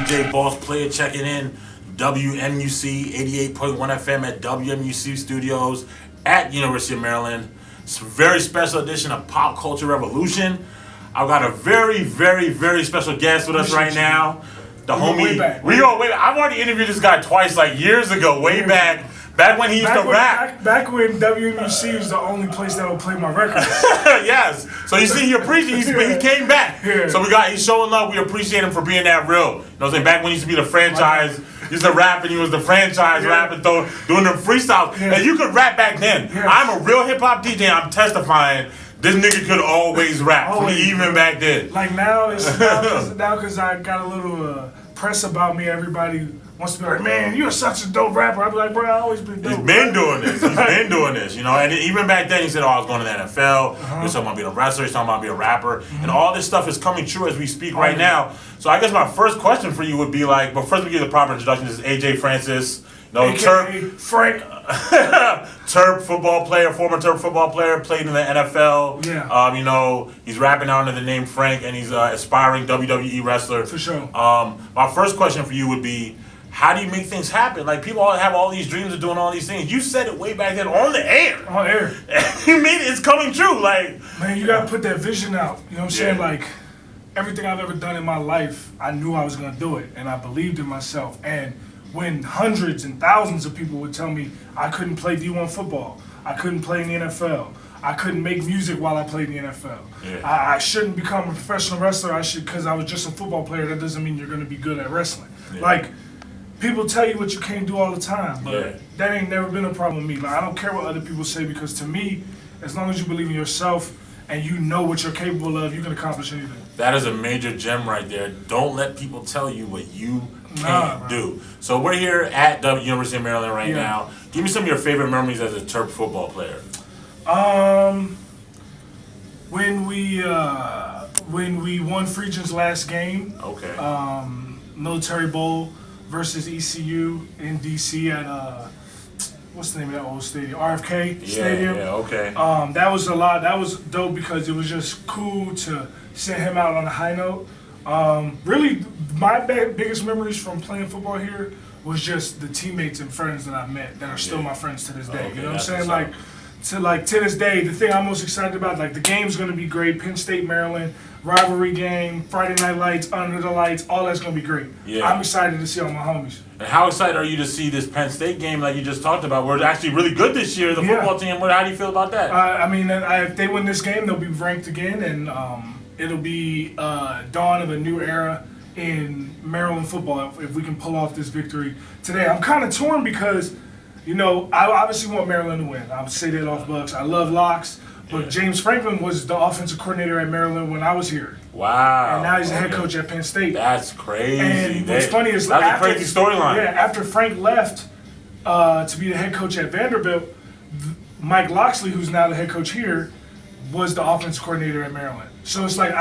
DJ Boss Player checking in. WMUC 88.1 FM at WMUC Studios at University of Maryland. It's a very special edition of Pop Culture Revolution. I've got a very, very, very special guest with us right now. The homie. We go way back. I've already interviewed this guy twice, like years ago, way back. Back when he used to rap. Back when WMUC was the only place that would play my records. Yes. So you see, he appreciates. He came back. Yeah. So he's showing love. We appreciate him for being that real. You know what I'm saying? Back when he used to be the franchise, he used to rap and he was the franchise rapping, doing them freestyles. Yeah. And you could rap back then. Yes. I'm a real hip hop DJ. I'm testifying. This nigga could always rap, even back then. Like now, now because I got a little press about me, everybody wants to be like, man, you're such a dope rapper. I'd be like, bro, I always been dope. He's been doing this, you know. And even back then, he said, oh, I was going to the NFL. He was talking about being a wrestler. He's talking about being a rapper. And all this stuff is coming true as we speak right now. So I guess my first question for you would be like, but first we give the proper introduction. This is AJ Francis. Terp. Frank. Terp football player, former Terp football player, played in the NFL. Yeah. You know, he's rapping out under the name Frank, and he's an aspiring WWE wrestler. For sure. My first question for you would be, how do you make things happen? Like, people have all these dreams of doing all these things. You said it way back then on the air. On air. You mean it's coming true. Like, man, you gotta put that vision out. You know what I'm saying? Like, everything I've ever done in my life, I knew I was gonna do it, and I believed in myself. And when hundreds and thousands of people would tell me I couldn't play D1 football, I couldn't play in the NFL, I couldn't make music while I played in the NFL, I shouldn't become a professional wrestler, because I was just a football player, that doesn't mean you're going to be good at wrestling. Like, people tell you what you can't do all the time, but that ain't never been a problem with me. Like, I don't care what other people say, because to me, as long as you believe in yourself and you know what you're capable of, you can accomplish anything. That is a major gem right there. Don't let people tell you what you can't do. So we're here at the University of Maryland right now. Give me some of your favorite memories as a Terp football player. When we won Freedom's last game. Okay. Military Bowl versus ECU in DC at what's the name of that old stadium? RFK Stadium. Yeah, okay. That was a lot. That was dope because it was just cool to send him out on a high note. Really, my biggest memories from playing football here was just the teammates and friends that I met that are still my friends to this day. You know what I'm saying? To this day, the thing I'm most excited about, like, the game's gonna be great. Penn State, Maryland, rivalry game, Friday Night Lights, Under the Lights, all that's gonna be great. Yeah. I'm excited to see all my homies. And how excited are you to see this Penn State game like you just talked about? We're actually really good this year, the football team. How do you feel about that? I mean, if they win this game, they'll be ranked again, and it'll be dawn of a new era in Maryland football if we can pull off this victory today. I'm kind of torn because, you know, I obviously want Maryland to win. I would say that off Bucks. I love locks, but James Franklin was the offensive coordinator at Maryland when I was here. Wow. And now he's the head coach at Penn State. That's crazy. And what's funny is that's a crazy storyline. Yeah, after Frank left to be the head coach at Vanderbilt, Mike Loxley, who's now the head coach here, was the offensive coordinator at Maryland. So it's like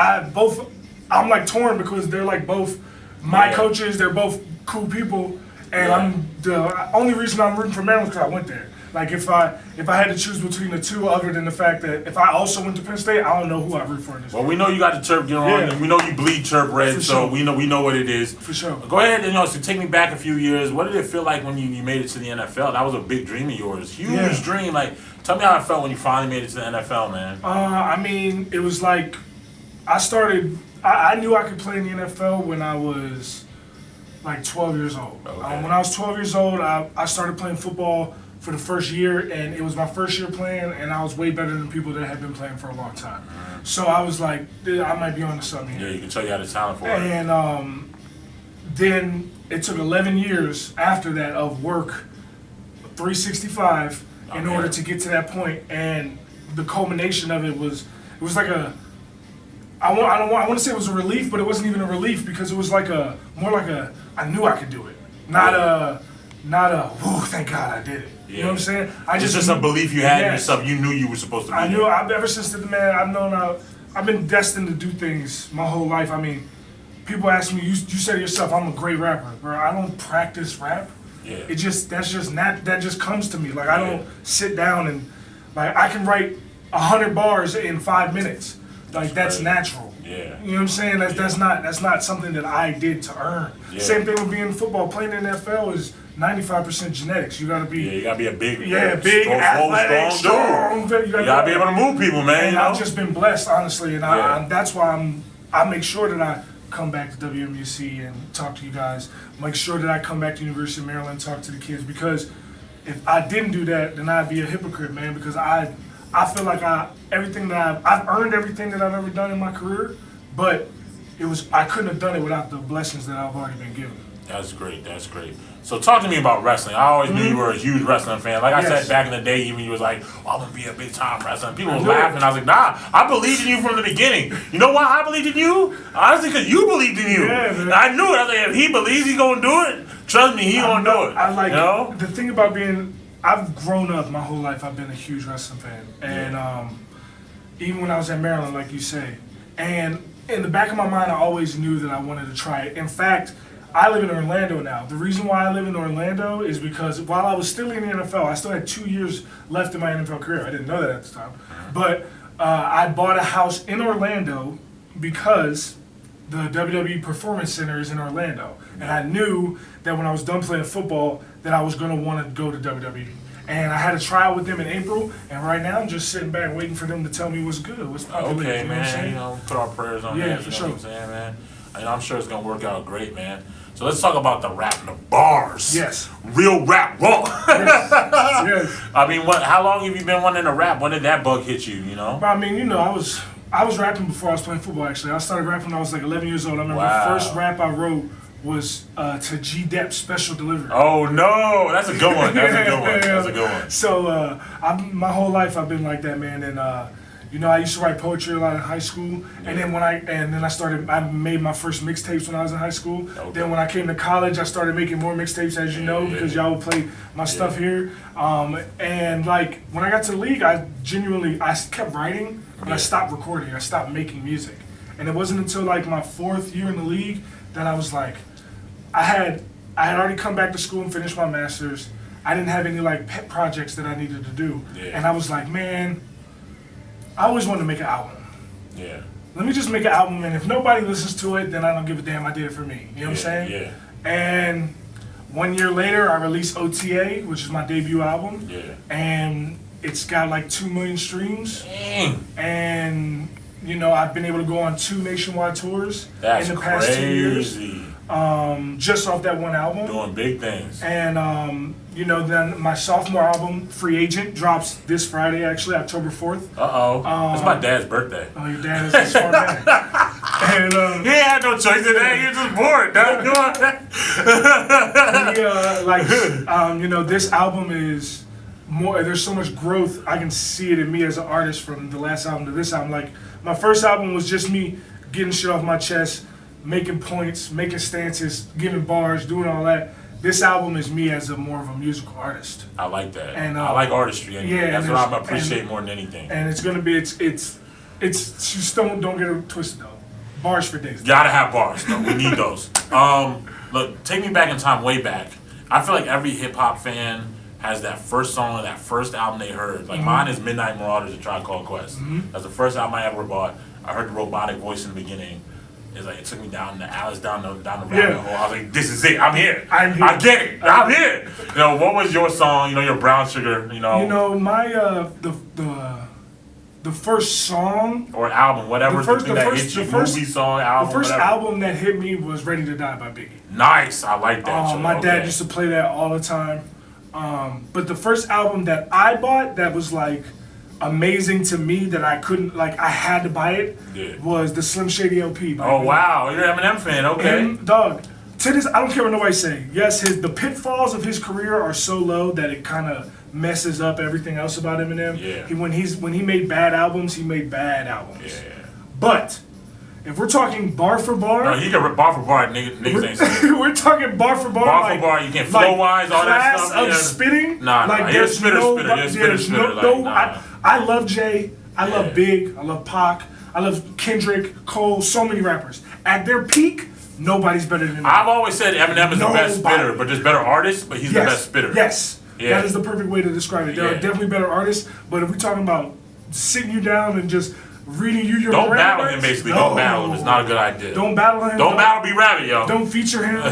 I'm like torn because they're like both my coaches. They're both cool people, and I'm the only reason I'm rooting for Maryland because I went there. Like, if I had to choose between the two, other than the fact that if I also went to Penn State, I don't know who I root for in this. Well, we know you got the Terp gear on, and we know you bleed Terp red, so we know what it is. For sure. Go ahead and so take me back a few years. What did it feel like when you made it to the NFL? That was a big dream of yours, huge dream. Like, tell me how it felt when you finally made it to the NFL, man. I mean, it was like I knew I could play in the NFL when I was like 12 years old. Okay. When I was 12 years old, I started playing football for the first year, and it was my first year playing, and I was way better than people that had been playing for a long time. So I was like, I might be on to something here. Yeah, you can tell you had a talent for it. And then it took 11 years after that of work, 365, in order to get to that point. And the culmination of it was like I want to say it was a relief, but it wasn't even a relief because it was like more like I knew I could do it, not a whoa, thank God I did it. You know what I'm saying? It's just a belief you had in yourself. You knew you were supposed to be. I knew. Ever since I've been destined to do things my whole life. I mean, people ask me, you said yourself, I'm a great rapper, bro. I don't practice rap. Yeah. That just comes to me. Like, I don't sit down and, like, I can write 100 bars in 5 minutes. Like that's natural. Yeah. You know what I'm saying? That's not something that I did to earn. Yeah. Same thing with being in football. Playing in the NFL is 95% genetics. You gotta be. Yeah, you gotta be a big, big, athletic, strong. You gotta be able to move people, man. And you know? I've just been blessed, honestly, and that's why I make sure that I come back to WMUC and talk to you guys. Make sure that I come back to University of Maryland and talk to the kids, because if I didn't do that, then I'd be a hypocrite, man. Because I feel like I've earned everything that I've ever done in my career, but I couldn't have done it without the blessings that I've already been given. That's great. That's great. So talk to me about wrestling. I always knew you were a huge wrestling fan. Like I said back in the day, even you was like, "Oh, I'm gonna be a big time wrestler." People was laughing. I was like, "Nah, I believed in you from the beginning." You know why I believed in you? Honestly, because you believed in you. Yeah, man. I knew it. I was like, if he believes he's gonna do it, trust me, he gonna do it. I like you know? The thing about I've grown up my whole life. I've been a huge wrestling fan, and even when I was at Maryland, like you say, and in the back of my mind, I always knew that I wanted to try it. In fact, I live in Orlando now. The reason why I live in Orlando is because while I was still in the NFL, I still had 2 years left in my NFL career. I didn't know that at the time. But I bought a house in Orlando because the WWE Performance Center is in Orlando. And I knew that when I was done playing football that I was going to want to go to WWE. And I had a trial with them in April, and right now I'm just sitting back waiting for them to tell me what's good, what's popular. Okay, you know what I'm man. saying? You know, put our prayers on Yeah, that. for You know sure. what I'm saying, man? And I'm sure it's gonna work out great, man. So let's talk about the rap and the bars. Yes. Real rap raw. Yes. I mean, how long have you been wanting to rap? When did that bug hit you? You know. But I mean, I was rapping before I was playing football. Actually, I started rapping when I was like 11 years old. I remember the first rap I wrote was to G Dep's Special Delivery. Oh no, that's a good one. That's a good one. That's a good one. So my whole life I've been like that, man. And I used to write poetry a lot in high school. And then I made my first mixtapes when I was in high school. Okay. Then when I came to college, I started making more mixtapes, as you know, because y'all would play my stuff here. And like when I got to the league, I kept writing, but I stopped recording. I stopped making music. And it wasn't until like my 4th year in the league that I was like, I had already come back to school and finished my master's. I didn't have any like pet projects that I needed to do. Yeah. And I was like, man, I always wanted to make an album. Yeah. Let me just make an album, and if nobody listens to it, then I don't give a damn. I did it for me. You know what I'm saying? Yeah. And 1 year later, I released OTA, which is my debut album. Yeah. And it's got like 2 million streams. Dang. And I've been able to go on 2 nationwide tours in the past 2 years. Crazy. Just off that one album. Doing big things. And then my sophomore album, Free Agent, drops this Friday, actually, October 4th. It's my dad's birthday. Oh, your dad is a smart man. And he had no choice today. He was just bored. This album is more. There's so much growth. I can see it in me as an artist from the last album to this album. Like my first album was just me getting shit off my chest, making points, making stances, giving bars, doing all that. This album is me as more of a musical artist. I like that. And I like artistry. Anyway. Yeah, that's what I'm appreciate more than anything. And it's gonna be it's just don't get it twisted though. Bars for days. Gotta have bars though. We need those. Look, take me back in time, way back. I feel like every hip hop fan has that first song or that first album they heard. Like mine is Midnight Marauders of Tribe Called Quest. That's the first album I ever bought. I heard the robotic voice in the beginning. It's like it took me down the Alice down the rabbit hole. I was like, this is it. I'm here. I get it. I'm here. What was your song? Your Brown Sugar. My the first song or album, whatever. Movie song, album. The first whatever. album that hit me was Ready to Die by Biggie. Nice. I like that. My dad used to play that all the time. But the first album that I bought that was like amazing to me that I couldn't I had to buy it was the Slim Shady LP. Oh wow, you're an Eminem fan, okay? And, dog, to this I don't care what nobody say. Yes, the pitfalls of his career are so low that it kind of messes up everything else about Eminem. Yeah. When he made bad albums, he made bad albums. Yeah. But if we're talking bar for bar, no, he can rip bar for bar. Niggas ain't saying. We're talking bar for bar. Bar for bar, you can't flow wise, all that stuff. Class of spitting. Nah, you're a spitter. I love Jay. I love Big. I love Pac. I love Kendrick, Cole. So many rappers. At their peak, nobody's better than him. I've always said Eminem is the best spitter, but there's better artists. But he's the best spitter. Yes. Yeah. That is the perfect way to describe it. There are definitely better artists, but if we're talking about sitting you down and just reading you your Don't brand battle rights? him, basically. No. Don't battle him. It's not a good idea. Don't battle him. Don't battle B Rabbit, yo. Don't feature him.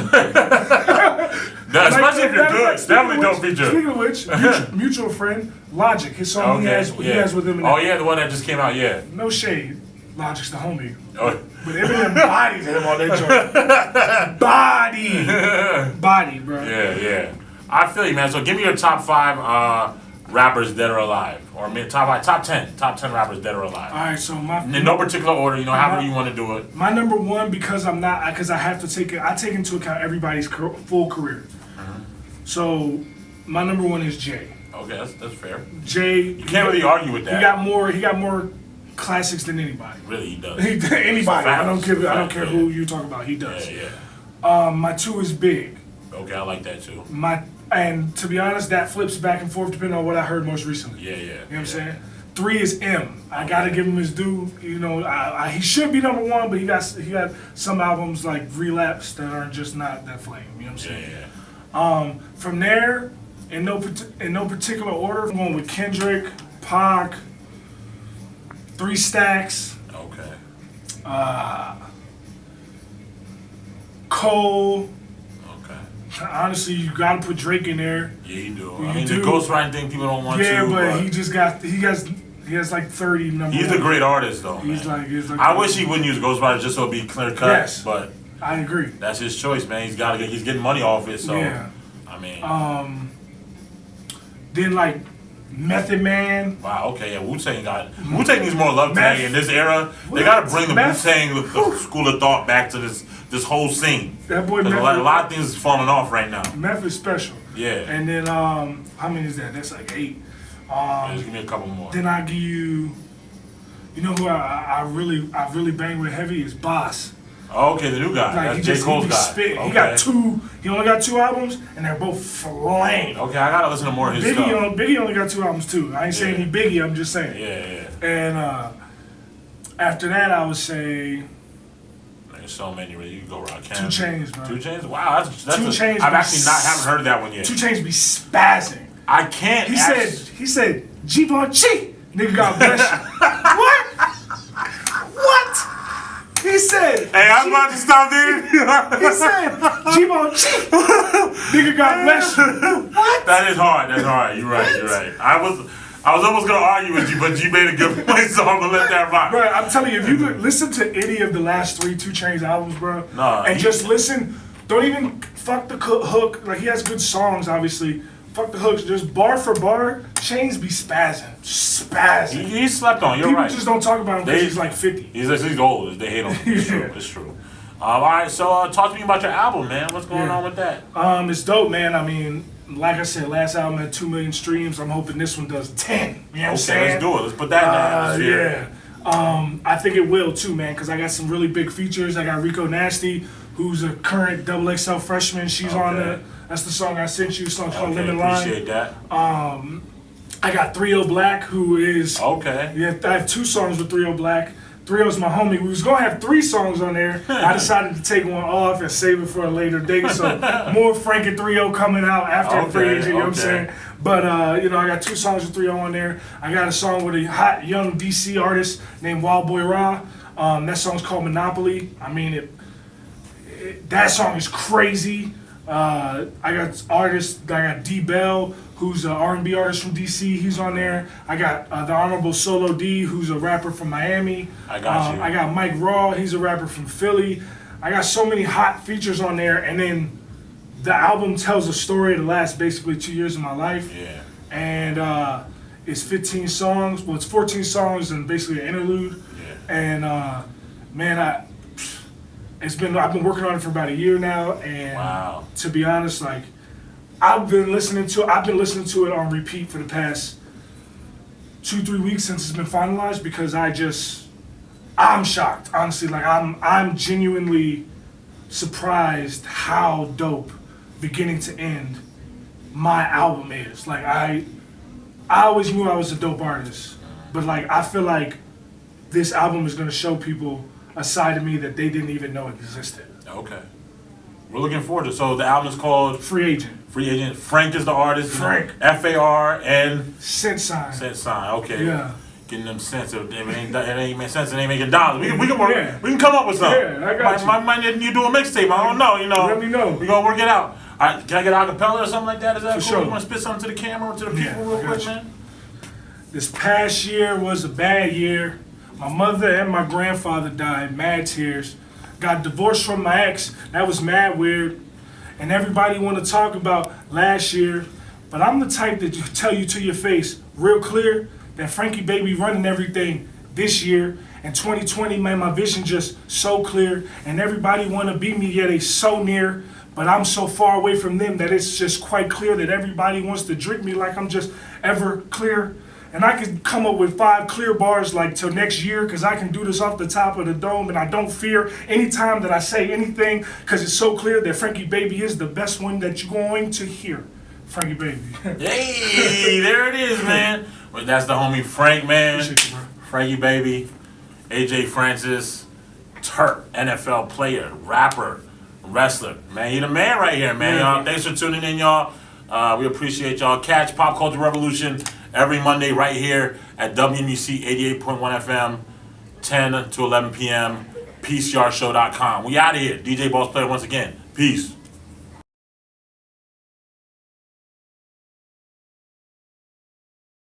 No, especially if you're good. Definitely don't feature him. Speaking of which, mutual friend, Logic, his song he has with him. Oh, yeah, the one that just came out, yeah. No shade. Logic's the homie. Oh. But Eminem bodies him on that joint. Body, bro. Yeah. I feel you, man. So give me your top 5 rappers dead or alive. Or top 10 rappers dead or alive. All right, so in no particular order, however you want to do it. My number one, because I have to take into account everybody's full career. So my number one is Jay. Okay, that's fair. Jay, you can't really argue with that. He got more classics than anybody. Really, he does. Anybody. I don't care who you talk about. He does. Yeah. My 2 is Big. Okay, I like that too. And to be honest, that flips back and forth depending on what I heard most recently. Yeah. You know what I'm saying? 3 is M. I gotta give him his due. He should be number 1, but he got some albums like Relapse that are just not that flame. You know what I'm saying? Yeah. From there, in no particular order, I'm going with Kendrick, Pac, 3 Stacks. Okay. Cole. Okay. Honestly, you gotta put Drake in there. Yeah, you do. The ghostwriting thing people don't want to. Yeah, but he has like 30 numbers. He's a great artist though. He's like I wish he wouldn't use ghostwriters just so it'd be clear cut. Yes, but I agree. That's his choice, man. He's getting money off it. So yeah. I mean. Then like Method Man. Wow. Okay. Yeah. Wu-Tang needs more love today in this era. They gotta bring the Wu-Tang the school of thought back to this whole scene. That boy Method. A lot of things is falling off right now. Meth is special. Yeah. And then how many is that? That's like 8. Just give me a couple more. Then I give you. You know who I really bang with heavy is Boss. Oh, okay, the new guy. Like, That's J. Cole's guy. Okay. He only got 2 albums, and they're both flame. Okay, I gotta listen to more of his stuff. Biggie only got 2 albums too. I ain't saying he Biggie. I'm just saying. Yeah. And after that, I would say. There's so many. You can go rock. 2 Chainz, bro. 2 Chainz. Wow, that's 2 Chainz. I've actually haven't heard of that one yet. 2 Chainz be spazzing. I can't. He said G-Bon Chi. Nigga, God bless you. What? He said. Hey, I'm about to stop there. He said G-Bon Chi. Nigga, God bless you. What? That is hard. That's hard. You're right. I was almost gonna argue with you, but you made a good point, so I'm gonna let that rock. Bro, I'm telling you, if you listen to any of the last 3 2 Chainz albums, bro, just listen. Don't even fuck the hook. Like, he has good songs, obviously. Fuck the hooks. Just bar for bar, Chainz be spazzing. He's slept on. You're People right. just don't talk about him because he's like 50. He's old. They hate him. It's true. All right. So talk to me about your album, man. What's going on with that? It's dope, man. I mean, like I said, last album had 2 million streams. I'm hoping this one does 10. You know what I'm saying? Let's do it. Let's put that in the atmosphere. Yeah. I think it will too, man, because I got some really big features. I got Rico Nasty, who's a current XXL freshman. She's on that's the song I sent you. The song's called Lemon Lime. Appreciate that. I got 3-0 Black, who is Yeah, I have 2 songs with 3-0 Black. 3-0's my homie. We was gonna have 3 songs on there. I decided to take one off and save it for a later date. So more Frank and 3-0 coming out after free agent. You know what I'm saying? But I got 2 songs with 3-0 on there. I got a song with a hot young DC artist named Wild Boy Ra. That song's called Monopoly. I mean, that song is crazy. I got D Bell, who's an R&B artist from DC. He's on there. I got the Honorable Solo D, who's a rapper from Miami. I got you. I got Mike Raw. He's a rapper from Philly. I got so many hot features on there, and then the album tells a story that lasts basically 2 years of my life. Yeah. And it's 15 songs. Well, it's 14 songs and basically an interlude. Yeah. And man, I've been working on it for about a year now, and to be honest, like I've been listening to it on repeat for the past 2-3 weeks since it's been finalized because I'm shocked, honestly. Like I'm genuinely surprised how dope beginning to end my album is. Like I always knew I was a dope artist, but like I feel like this album is gonna show people a side of me that they didn't even know existed. Okay. We're looking forward to it. So the album is called Free Agent. Free Agent. Frank is the artist. Frank. FARN. Scent Sign. Scent Sign. Okay. Yeah. getting them sense. If it ain't make sense, it ain't making dollars. We can work. Yeah. We can come up with something. Yeah, I got you. Might you do a mixtape. I don't know. Let me know. We gonna work it out. All right, can I get acapella or something like that? Is that For cool? sure. You want to spit something to the camera or to the people real I got quick, you. man? This past year was a bad year. My mother and my grandfather died, mad tears. Got divorced from my ex, that was mad weird. And everybody want to talk about last year, but I'm the type that tell you to your face, real clear, that Frankie Baby running everything this year. And 2020, man, my vision just so clear. And everybody want to be me, yeah, they so near. But I'm so far away from them that it's just quite clear that everybody wants to drink me like I'm just ever clear. And I can come up with 5 clear bars like till next year, because I can do this off the top of the dome, and I don't fear any time that I say anything, because it's so clear that Frankie Baby is the best one that you're going to hear. Frankie Baby. Hey, there it is, man. Well, that's the homie Frank, man. Appreciate you, bro. Frankie Baby, AJ Francis, Terp, NFL player, rapper, wrestler. Man, you the man right here, man. Yeah. Y'all, thanks for tuning in, y'all. We appreciate y'all. Catch Pop Culture Revolution every Monday right here at WMUC 88.1 FM, 10 to 11 p.m. PeaceYardShow.com. We out of here. DJ Boss Player once again. Peace.